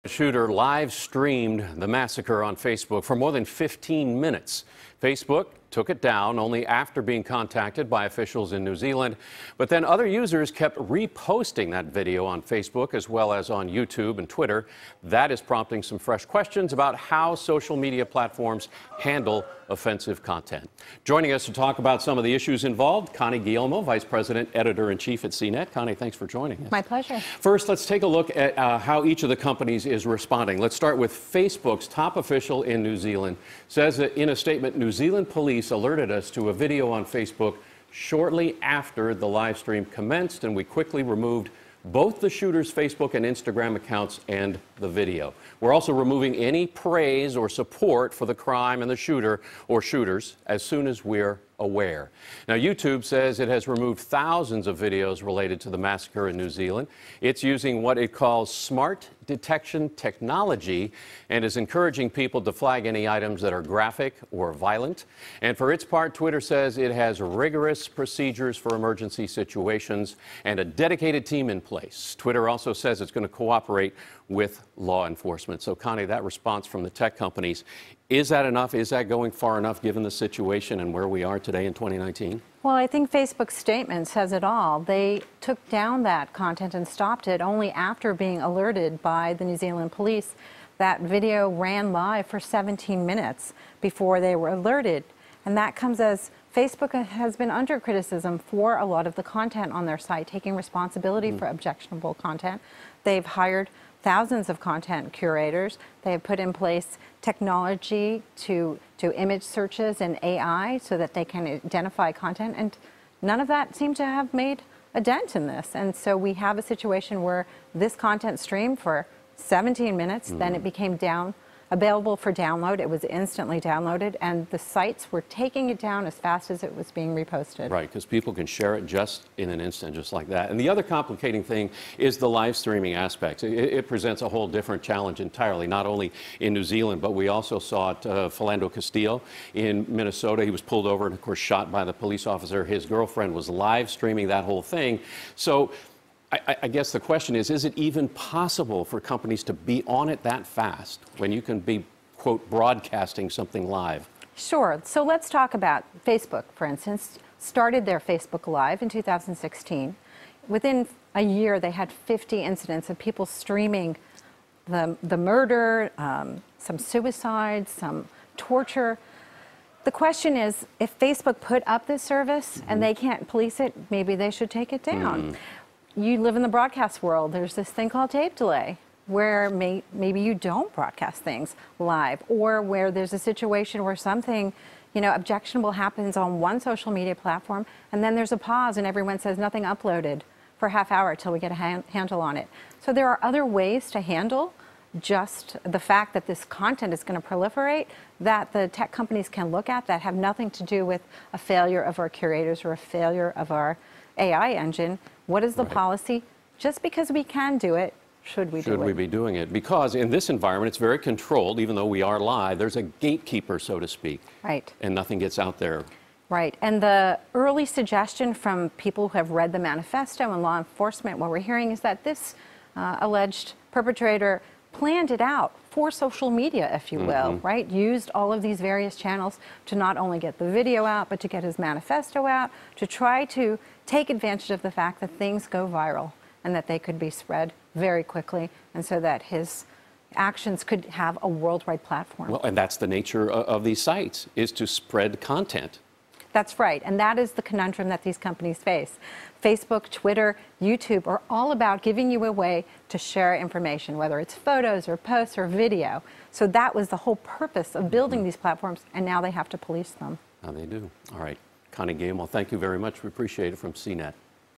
The shooter live streamed the massacre on Facebook for more than 15 minutes. Facebook took it down only after being contacted by officials in New Zealand. But then other users kept reposting that video on Facebook as well as on YouTube and Twitter. That is prompting some fresh questions about how social media platforms handle offensive content. Joining us to talk about some of the issues involved, Connie Guillermo, Vice President, Editor-in-Chief at CNET. Connie, thanks for joining us. My pleasure. First, let's take a look at how each of the companies is responding. Let's start with Facebook's top official in New Zealand. Says that in a statement, New Zealand police alerted us to a video on Facebook shortly after the live stream commenced, and we quickly removed both the shooter's Facebook and Instagram accounts and the video. We're also removing any praise or support for the crime and the shooter or shooters as soon as we're aware. Now, YouTube says it has removed thousands of videos related to the massacre in New Zealand. It's using what it calls smart detection technology and is encouraging people to flag any items that are graphic or violent. And for its part, Twitter says it has rigorous procedures for emergency situations and a dedicated team in place. Twitter also says it's going to cooperate with law enforcement. So, Connie, that response from the tech companies, is that enough? Is that going far enough given the situation and where we are today in 2019? Well, I think Facebook's statement says it all. They took down that content and stopped it only after being alerted by the New Zealand police. That video ran live for 17 minutes before they were alerted. And that comes as Facebook has been under criticism for a lot of the content on their site, taking responsibility for objectionable content. They've hired thousands of content curators. They have put in place technology to image searches and AI so that they can identify content, and none of that seemed to have made a dent in this. And so we have a situation where this content streamed for 17 minutes, then it became available for download. It was instantly downloaded, and the sites were taking it down as fast as it was being reposted. Right, because people can share it just in an instant, just like that. And the other complicating thing is the live streaming aspect. It presents a whole different challenge entirely, not only in New Zealand, but we also saw it, Philando Castile in Minnesota. He was pulled over and, of course, shot by the police officer. His girlfriend was live streaming that whole thing. So I guess the question is it even possible for companies to be on it that fast when you can be, quote, broadcasting something live? Sure. So let's talk about Facebook, for instance. Started their Facebook Live in 2016. Within a year, they had 50 incidents of people streaming the murder, some suicides, some torture. The question is, if Facebook put up this service and they can't police it, maybe they should take it down. You live in the broadcast world. There's this thing called tape delay, where maybe you don't broadcast things live, or where there's a situation where something, objectionable happens on one social media platform, and then there's a pause and everyone says nothing uploaded for a half hour till we get a handle on it. So there are other ways to handle just the fact that this content is going to proliferate that the tech companies can look at that have nothing to do with a failure of our curators or a failure of our AI engine. What is the policy? Just because we can do it, should we do it? Should we be doing it? Because in this environment, it's very controlled, even though we are live. There's a gatekeeper, so to speak. Right. And nothing gets out there. Right. And the early suggestion from people who have read the manifesto and law enforcement, what we're hearing is that this alleged perpetrator planned it out for social media, if you will, right? Used all of these various channels to not only get the video out, but to get his manifesto out, to try to take advantage of the fact that things go viral and that they could be spread very quickly, and so that his actions could have a worldwide platform. Well, and that's the nature of these sites, is to spread content. That's right, and that is the conundrum that these companies face. Facebook, Twitter, YouTube are all about giving you a way to share information, whether it's photos or posts or video. So that was the whole purpose of building these platforms, and now they have to police them. Now they do. All right. Connie Guillermo, thank you very much. We appreciate it from CNET.